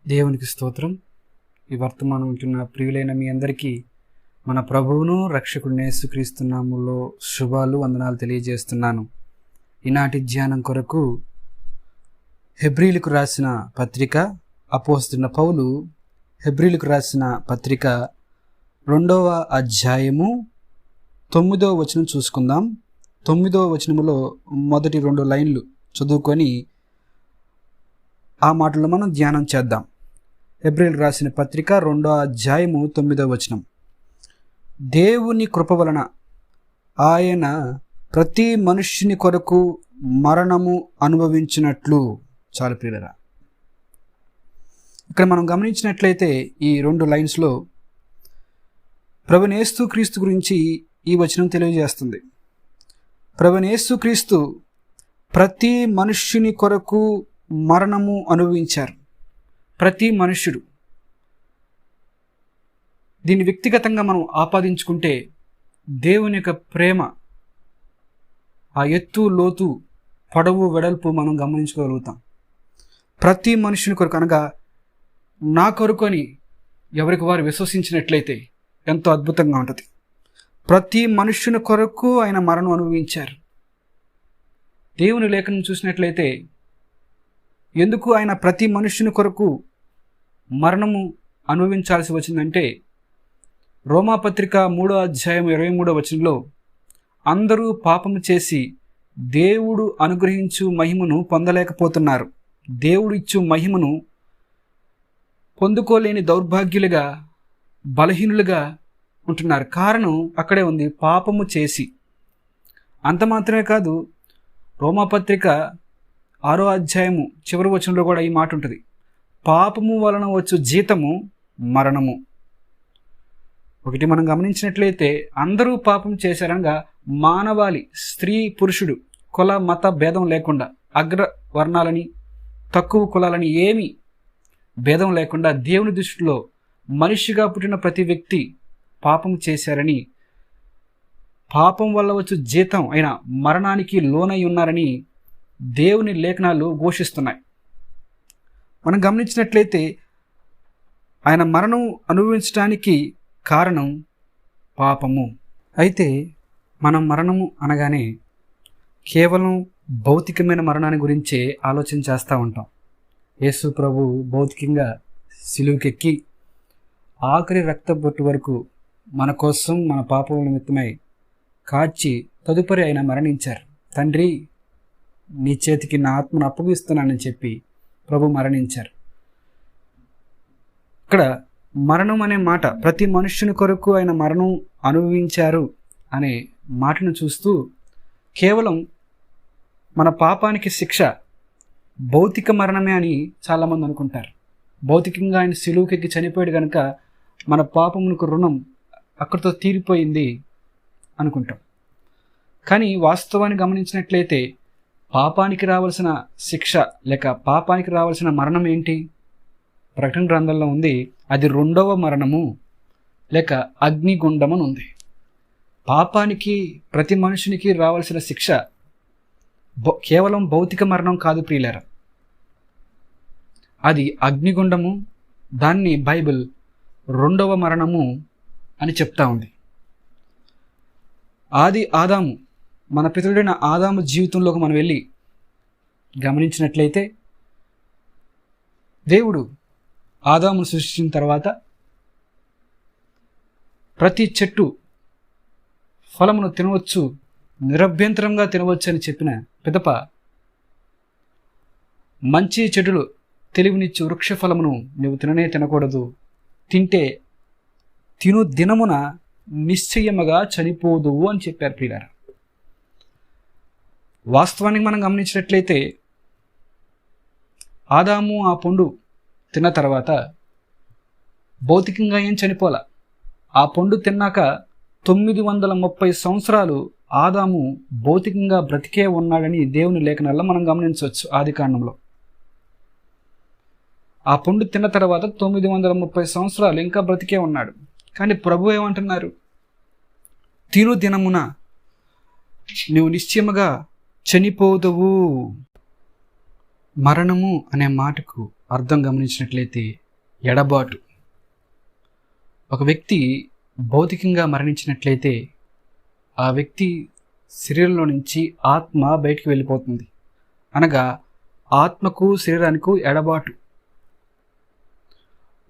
దేవునికి స్తోత్రం. ఈ వర్తమానం వింటున్న ప్రియులైన మీ అందరికీ మన ప్రభువును రక్షకుడిని యేసుక్రీస్తు నామములో శుభాలు వందనాలు తెలియజేస్తున్నాను. ఈనాటి ధ్యానం కొరకు హెబ్రీలకు రాసిన పత్రిక, అపోస్తలుడైన పౌలు హెబ్రీలకు రాసిన పత్రిక 2వ అధ్యాయము 9వ వచనం చూసుకుందాం. 9వ వచనములో మొదటి 2 లైన్లు చదువుకొని ఆ మాటలు మనం ధ్యానం చేద్దాం. హెబ్రీలు రాసిన పత్రిక 2వ అధ్యాయము 9వ వచనం. దేవుని కృప వలన ఆయన ప్రతి మనుష్యుని కొరకు మరణము అనుభవించినట్లు. చాలా ప్రియులరా, ఇక్కడ మనం గమనించినట్లయితే ఈ 2 లైన్స్లో ప్రభువైన యేసుక్రీస్తు గురించి ఈ వచనం తెలియజేస్తుంది. ప్రభువైన యేసుక్రీస్తు ప్రతి మనుష్యుని కొరకు మరణము అనుభవించారు. ప్రతి మనుష్యుడు. దీన్ని వ్యక్తిగతంగా మనం ఆపాదించుకుంటే దేవుని యొక్క ప్రేమ, ఆ ఎత్తు లోతు పొడవు వెడల్పు మనం గమనించుకోగలుగుతాం. ప్రతి మనుషుని కొరకు, అనగా నా కొరకు అని ఎవరికి వారు విశ్వసించినట్లయితే ఎంతో అద్భుతంగా ఉంటుంది. ప్రతి మనుష్యుని కొరకు ఆయన మరణం అనుభవించారు. దేవుని లేఖనం చూసినట్లయితే ఎందుకు ఆయన ప్రతి మనుష్యుని కొరకు మరణము అనుభవించాల్సి వచ్చిందంటే, రోమాపత్రిక 3వ అధ్యాయం 23వ వచనంలో అందరూ పాపము చేసి దేవుడు అనుగ్రహించు మహిమను పొందలేకపోతున్నారు. దేవుడు ఇచ్చు మహిమను పొందుకోలేని దౌర్భాగ్యులుగా, బలహీనులుగా ఉంటున్నారు. కారణం అక్కడే ఉంది, పాపము చేసి. అంత మాత్రమే కాదు, రోమాపత్రిక 6వ అధ్యాయము చివరి వచనంలో కూడా ఈ మాట ఉంటుంది, పాపము వలన వచ్చు జీతము మరణము. ఒకటి మనం గమనించినట్లయితే అందరూ పాపం చేశారనగా మానవాళి, స్త్రీ పురుషుడు, కుల మత భేదం లేకుండా, అగ్ర వర్ణాలని తక్కువ కులాలని ఏమీ భేదం లేకుండా దేవుని దృష్టిలో మనిషిగా పుట్టిన ప్రతి వ్యక్తి పాపం చేశారని, పాపం వల్ల వచ్చు జీతం అయిన మరణానికి లోనై ఉన్నారని దేవుని లేఖనాలు ఘోషిస్తున్నాయి. మనం గమనించినట్లయితే ఆయన మరణం అనుభవించడానికి కారణం పాపము. అయితే మనం మరణము అనగానే కేవలం భౌతికమైన మరణాన్ని గురించే ఆలోచన చేస్తూ ఉంటాం. యేసు ప్రభు భౌతికంగా సిలువకెక్కి ఆఖరి రక్తబొట్టు వరకు మన కోసం, మన పాపముల నిమిత్తమై కాచి తదుపరి ఆయన మరణించారు. తండ్రి, నీ చేతికి నా ఆత్మను అప్పగిస్తున్నానని చెప్పి ప్రభు మరణించారు. ఇక్కడ మరణం అనే మాట, ప్రతి మనుష్యుని కొరకు ఆయన మరణం అనుభవించారు అనే మాటను చూస్తూ కేవలం మన పాపానికి శిక్ష భౌతిక మరణమే అని చాలామంది అనుకుంటారు. భౌతికంగా ఆయన సిలువకెక్కి చనిపోయాడు కనుక మన పాపమునకు రుణం అక్కడితో తీరిపోయింది అనుకుంటాం. కానీ వాస్తవాన్ని గమనించినట్లయితే పాపానికి రావాల్సిన శిక్ష లేక పాపానికి రావాల్సిన మరణం ఏంటి? ప్రకటన గ్రంథంలో ఉంది, అది 2వ మరణము లేక అగ్నిగుండం అని ఉంది. పాపానికి ప్రతి మనుషునికి రావాల్సిన శిక్ష కేవలం భౌతిక మరణం కాదు ప్రియులారా, అది అగ్నిగుండము. దాన్ని బైబిల్ 2వ మరణము అని చెప్తా ఉంది. ఆది ఆదాము, మన పితరుడైన ఆదాము జీవితంలోకి మనం వెళ్ళి గమనించినట్లయితే దేవుడు ఆదామును సృష్టించిన తర్వాత ప్రతి చెట్టు ఫలమును తినవచ్చు, నిరభ్యంతరంగా తినవచ్చు అని చెప్పిన పిదప మంచి చెడులు తెలివినిచ్చు వృక్ష ఫలమును నువ్వు తినకూడదు, తింటే తిను దినమున నిశ్చయముగా చనిపోదువు అని చెప్పారు ప్రియులారా. వాస్తవానికి మనం గమనించినట్లయితే ఆదాము ఆ పండు తిన్న తర్వాత భౌతికంగా ఏం చనిపోలా. ఆ పండు తిన్నాక 930 సంవత్సరాలు ఆదాము భౌతికంగా బ్రతికే ఉన్నాడని దేవుని లేఖనాల్లో మనం గమనించవచ్చు. ఆది కాండంలో ఆ పండు తిన్న తర్వాత 930 సంవత్సరాలు ఇంకా బ్రతికే ఉన్నాడు. కానీ ప్రభు ఏమంటున్నారు? తిను దినమున నువ్వు నిశ్చయముగా చనిపోదువు. మరణము అనే మాటకు అర్థం గమనించినట్లయితే ఎడబాటు. ఒక వ్యక్తి భౌతికంగా మరణించినట్లయితే ఆ వ్యక్తి శరీరంలో నుంచి ఆత్మ బయటికి వెళ్ళిపోతుంది, అనగా ఆత్మకు శరీరానికి ఎడబాటు.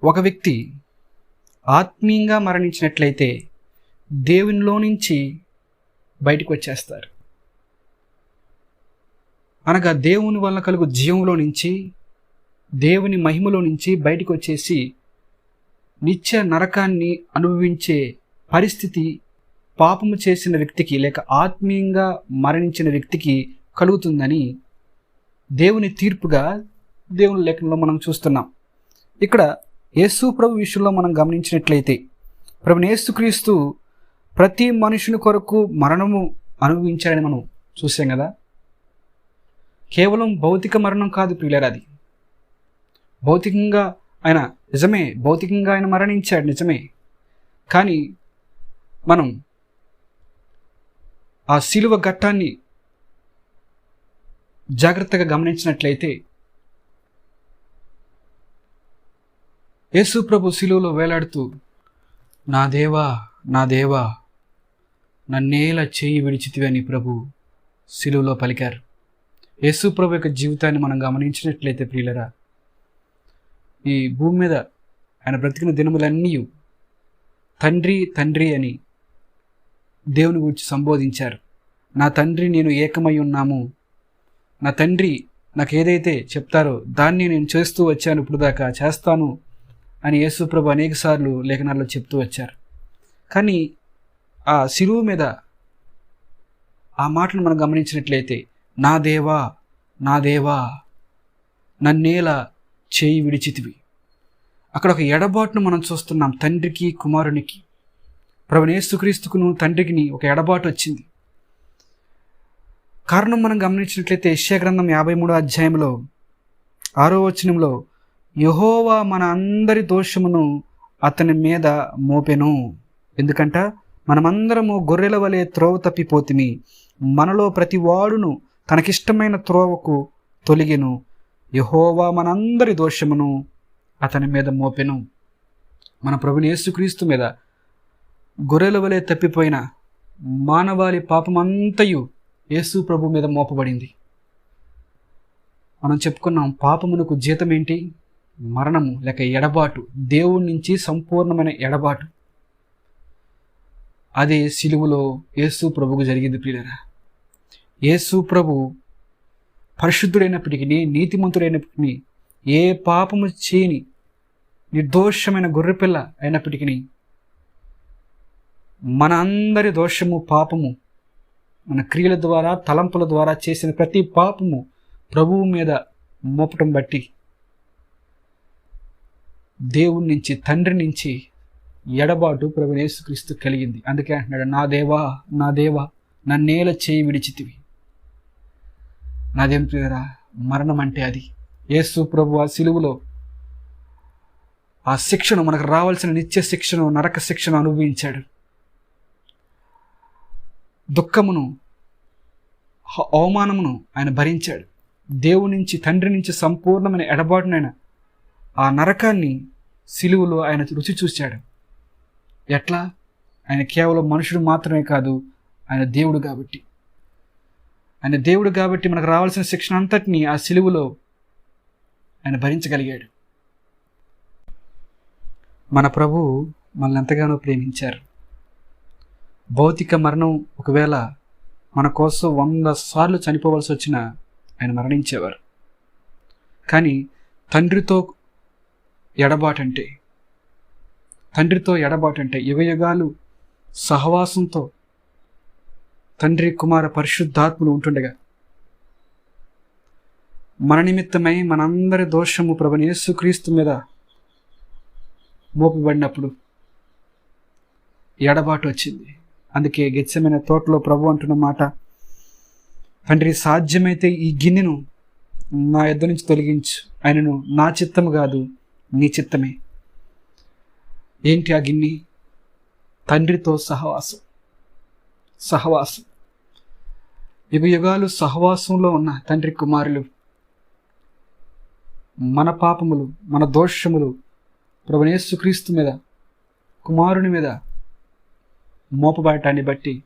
ఒక వ్యక్తి ఆత్మీయంగా మరణించినట్లయితే దేవునిలో నుంచి బయటకు వచ్చేస్తారు, అనగా దేవుని వల్ల కలుగు జీవంలో నుంచి, దేవుని మహిమలో నుంచి బయటకు వచ్చేసి నిత్య నరకాన్ని అనుభవించే పరిస్థితి పాపము చేసిన వ్యక్తికి లేక ఆత్మీయంగా మరణించిన వ్యక్తికి కలుగుతుందని దేవుని తీర్పుగా దేవుని లేఖనంలో మనం చూస్తున్నాం. ఇక్కడ యేసు ప్రభు విషయంలో మనం గమనించినట్లయితే ప్రభువైన యేసుక్రీస్తు ప్రతి మనుషుని కొరకు మరణము అనుభవించాడని మనం చూసాం కదా. కేవలం భౌతిక మరణం కాదు ప్రియులారా, అది భౌతికంగా ఆయన నిజమే, భౌతికంగా ఆయన మరణించాడు నిజమే. కానీ మనం ఆ శిలువ ఘట్టాన్ని జాగ్రత్తగా గమనించినట్లయితే యేసు ప్రభు శిలువలో వేలాడుతూ నా దేవా నా దేవా నన్నేలా చేయి విడిచితివి అని ప్రభు శిలువలో పలికారు. యేసు ప్రభు యొక్క జీవితాన్ని మనం గమనించినట్లయితే ప్రియులరా, ఈ భూమి మీద ఆయన బ్రతికిన దినములన్నీ తండ్రి తండ్రి అని దేవుని గురించి సంబోధించారు. నా తండ్రి నేను ఏకమై ఉన్నాము, నా తండ్రి నాకు ఏదైతే చెప్తారో దాన్ని నేను చేస్తూ వచ్చాను, ఇప్పుడు దాకా చేస్తాను అని యేసు ప్రభు అనేక సార్లు లేఖనాల్లో చెప్తూ వచ్చారు. కానీ ఆ శిలువ మీద ఆ మాటను మనం గమనించినట్లయితే నా దేవా నా దేవా నన్నేలా చేయి విడిచితివి. అక్కడ ఒక ఎడబాటును మనం చూస్తున్నాం. తండ్రికి కుమారునికి, ప్రభువైన యేసుక్రీస్తుకును తండ్రికి ఒక ఎడబాటు వచ్చింది. కారణం మనం గమనించినట్లయితే యెషయా గ్రంథం 53వ అధ్యాయంలో 6వ వచనంలో యెహోవా మన అందరి దోషమును అతని మీద మోపెను, ఎందుకంట మనమందరము గొర్రెల వలె త్రోవ తప్పిపోతిమి, మనలో ప్రతి వాడును తనకిష్టమైన త్రోవకు తొలిగెను, యెహోవా మనందరి దోషమును అతని మీద మోపెను. మన ప్రభువైన యేసుక్రీస్తు మీద గొర్రెల వలె తప్పిపోయిన మానవాళి పాపమంతయు యేసు ప్రభు మీద మోపబడింది. మనం చెప్పుకున్నాం, పాపమునకు జీతం ఏంటి? మరణము లేక ఎడబాటు, దేవుడి నుంచి సంపూర్ణమైన ఎడబాటు. అదే సిలువలో యేసు ప్రభుకు జరిగింది ప్రియులారా. యేసు ప్రభు పరిశుద్ధుడైనప్పటికీ, నీతిమంతుడైనప్పటికీ, ఏ పాపము చేయని నిర్దోషమైన గొర్రెపిల్ల అయినప్పటికీ మన అందరి దోషము పాపము, మన క్రియల ద్వారా తలంపుల ద్వారా చేసిన ప్రతి పాపము ప్రభువు మీద మోపటం బట్టి దేవుడి నుంచి, తండ్రి నుంచి ఎడబాటు ప్రభువైన యేసుక్రీస్తు కలిగింది. అందుకే అంటున్నాడు, నా దేవా నా దేవా నన్నేలా చేయి విడిచితివి. నాదేం ప్రియరా, మరణం అంటే అది. యేసు ప్రభు ఆ సిలువలో ఆ శిక్షను, మనకు రావాల్సిన నిత్య శిక్షను, నరక శిక్షను అనుభవించాడు. దుఃఖమును, అవమానమును ఆయన భరించాడు. దేవుడి నుంచి, తండ్రి నుంచి సంపూర్ణమైన ఎడబాటునైన ఆ నరకాన్ని సిలువలో ఆయన రుచి చూశాడు. ఎట్లా? ఆయన కేవలం మనుషుడు మాత్రమే కాదు, ఆయన దేవుడు కాబట్టి. ఆయన దేవుడు కాబట్టి మనకు రావాల్సిన శిక్షణ అంతటినీ ఆ సిలువలో ఆయన భరించగలిగాడు. మన ప్రభు మనల్ని ఎంతగానో ప్రేమించారు. భౌతిక మరణం ఒకవేళ మన కోసం 100 సార్లు చనిపోవలసి వచ్చినా ఆయన మరణించేవారు. కానీ తండ్రితో ఎడబాటంటే యుగయుగాలు సహవాసంతో తండ్రి కుమార పరిశుద్ధాత్ములు ఉంటుండగా మన నిమిత్తమై మనందరి దోషము ప్రభువైన యేసుక్రీస్తు మీద మోపబడినప్పుడు ఎడబాటు వచ్చింది. అందుకే గెత్సెమనే తోటలో ప్రభు అంటున్న మాట, తండ్రి సాధ్యమైతే ఈ గిన్నెను నా యొద్ద నుంచి తొలగించు, ఆయనను నా చిత్తము కాదు నీ చిత్తమే. ఏంటి ఆ గిన్నె? తండ్రితో సహవాసం యుగయుగాలు సహవాసంలో ఉన్న తండ్రి కుమారులు మన పాపములు, మన దోషములు ప్రభువైన యేసుక్రీస్తు మీద, కుమారుని మీద మోపబడటాన్ని బట్టి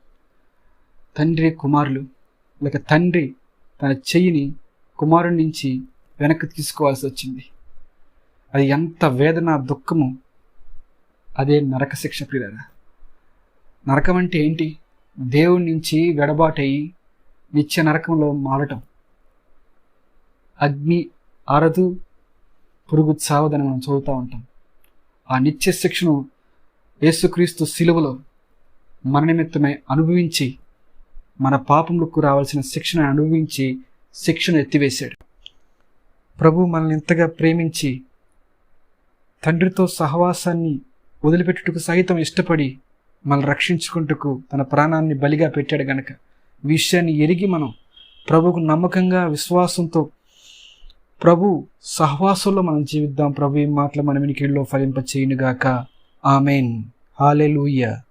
తండ్రి కుమారులు లేక తండ్రి తన చెయ్యిని కుమారుని నుంచి వెనక్కి తీసుకోవాల్సి వచ్చింది. అది ఎంత వేదన, దుఃఖము. అదే నరక శిక్ష ప్రియులారా. నరకం అంటే ఏంటి? దేవుడి నుంచి వెడబాటయి నిత్య నరకంలో మారటం. అగ్ని ఆరదు, పురుగు చావదని మనం చదువుతూ ఉంటాం. ఆ నిత్య శిక్షను యేసుక్రీస్తు శిలువలో మన నిమిత్తమై అనుభవించి, మన పాపములకు రావాల్సిన శిక్షను అనుభవించి శిక్షను ఎత్తివేశాడు. ప్రభు మనల్ని ఇంతగా ప్రేమించి తండ్రితో సహవాసాన్ని వదిలిపెట్టుటకు సైతం ఇష్టపడి మనల్ని రక్షించుకుంటకు తన ప్రాణాన్ని బలిగా పెట్టాడు గనక విషయాన్ని ఎరిగి మనం ప్రభువుకు నమ్మకంగా, విశ్వాసంతో ప్రభు సహవాసంలో మనం జీవిద్దాం. ప్రభు ఈ మాటలు మన వినికిడిలో ఫలింప చేయునుగాక. ఆమెన్. హల్లెలూయా.